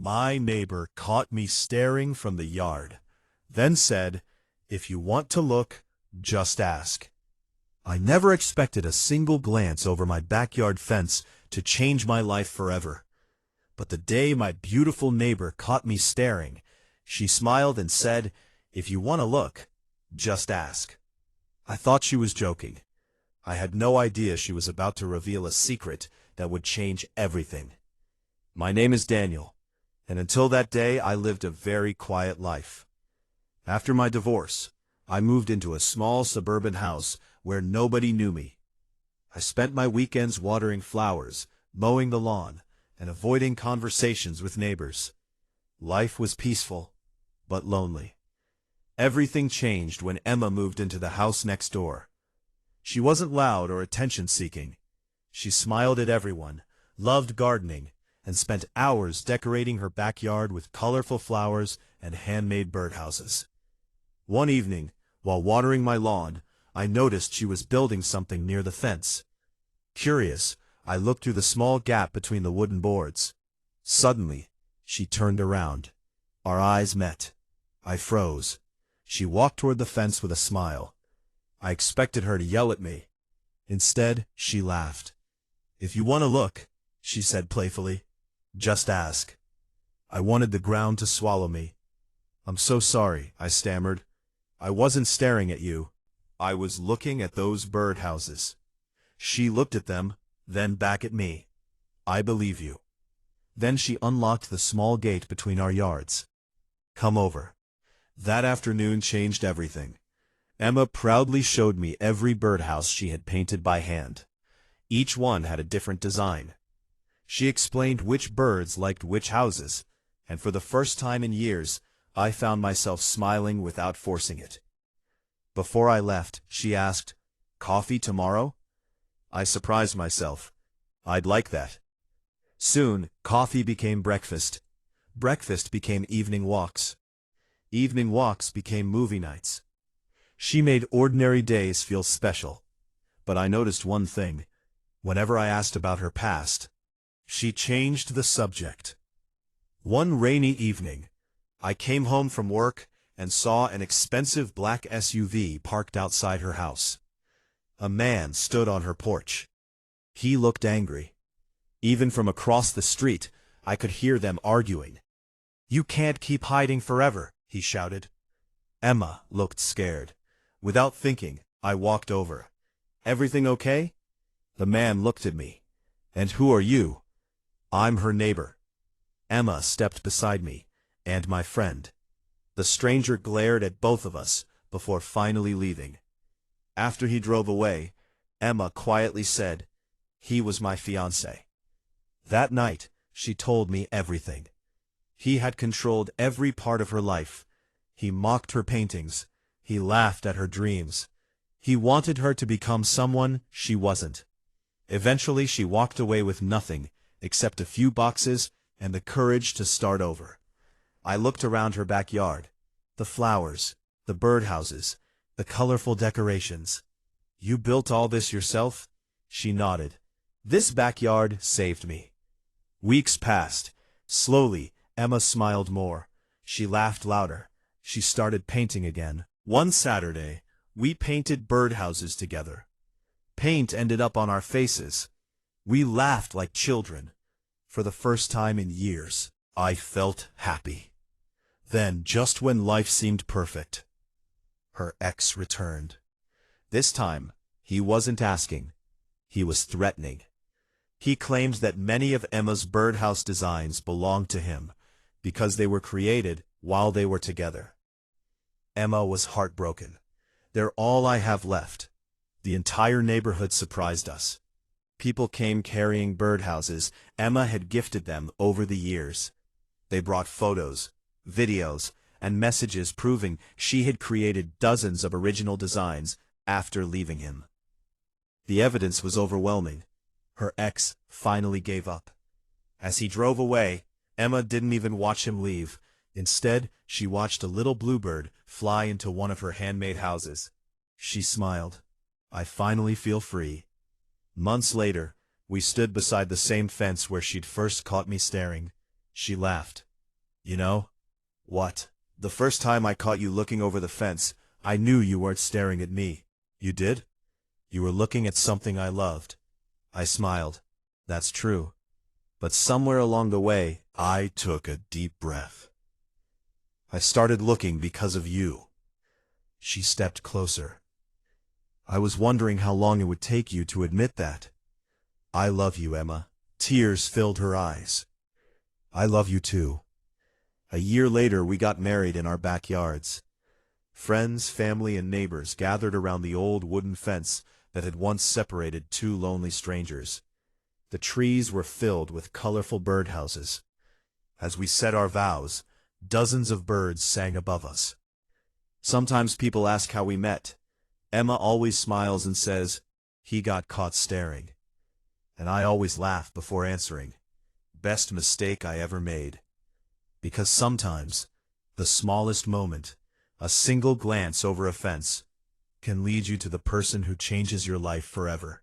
My neighbor caught me staring from the yard, then said, "If you want to look, just ask." I never expected a single glance over my backyard fence to change my life forever. But the day my beautiful neighbor caught me staring, she smiled and said, "If you want to look, just ask." I thought she was joking. I had no idea she was about to reveal a secret that would change everything. My name is Daniel, and until that day I lived a very quiet life. After my divorce, I moved into a small suburban house where nobody knew me. I spent my weekends watering flowers, mowing the lawn, and avoiding conversations with neighbors. Life was peaceful, but lonely. Everything changed when Emma moved into the house next door. She wasn't loud or attention-seeking. She smiled at everyone, loved gardening, and spent hours decorating her backyard with colorful flowers and handmade birdhouses. One evening, while watering my lawn, I noticed she was building something near the fence. Curious, I looked through the small gap between the wooden boards. Suddenly, she turned around. Our eyes met. I froze. She walked toward the fence with a smile. I expected her to yell at me. Instead, she laughed. "If you want to look," she said playfully, "just ask." I wanted the ground to swallow me. "I'm so sorry," I stammered. "I wasn't staring at you. I was looking at those birdhouses." She looked at them, then back at me. "I believe you." Then she unlocked the small gate between our yards. "Come over." That afternoon changed everything. Emma proudly showed me every birdhouse she had painted by hand. Each one had a different design. She explained which birds liked which houses, and for the first time in years, I found myself smiling without forcing it. Before I left, she asked, "Coffee tomorrow?" I surprised myself. I'd like that. Soon, coffee became breakfast. Breakfast became evening walks. Evening walks became movie nights. She made ordinary days feel special. But I noticed one thing. Whenever I asked about her past, she changed the subject. One rainy evening, I came home from work and saw an expensive black SUV parked outside her house. A man stood on her porch. He looked angry. Even from across the street, I could hear them arguing. "You can't keep hiding forever," he shouted. Emma looked scared. Without thinking, I walked over. "Everything okay?" The man looked at me. "And who are you?" "I'm her neighbor." Emma stepped beside me, and my friend. The stranger glared at both of us before finally leaving. After he drove away, Emma quietly said, "He was my fiancé." That night, she told me everything. He had controlled every part of her life. He mocked her paintings. He laughed at her dreams. He wanted her to become someone she wasn't. Eventually, she walked away with nothing except a few boxes and the courage to start over. I looked around her backyard. The flowers, the birdhouses, the colorful decorations. "You built all this yourself?" She nodded. "This backyard saved me." Weeks passed. Slowly, Emma smiled more. She laughed louder. She started painting again. One Saturday, we painted birdhouses together. Paint ended up on our faces. We laughed like children. For the first time in years, I felt happy. Then, just when life seemed perfect, her ex returned. This time, he wasn't asking. He was threatening. He claimed that many of Emma's birdhouse designs belonged to him because they were created while they were together. Emma was heartbroken. "They're all I have left." The entire neighborhood surprised us. People came carrying birdhouses Emma had gifted them over the years. They brought photos, videos, and messages proving she had created dozens of original designs after leaving him. The evidence was overwhelming. Her ex finally gave up. As he drove away, Emma didn't even watch him leave. Instead, she watched a little bluebird fly into one of her handmade houses. She smiled. "I finally feel free." Months later, we stood beside the same fence where she'd first caught me staring. She laughed. You know what? The first time I caught you looking over the fence, I knew you weren't staring at me. You did? You were looking at something I loved. I smiled. That's true. But somewhere along the way, I took a deep breath. I started looking because of you. She stepped closer. I was wondering how long it would take you to admit that. I love you, Emma. Tears filled her eyes. I love you too. A year later, we got married in our backyards. Friends, family, and neighbors gathered around the old wooden fence that had once separated two lonely strangers. The trees were filled with colorful birdhouses. As we said our vows, dozens of birds sang above us. Sometimes people ask how we met. Emma always smiles and says, "He got caught staring." And I always laugh before answering, "Best mistake I ever made." Because sometimes, the smallest moment, a single glance over a fence, can lead you to the person who changes your life forever.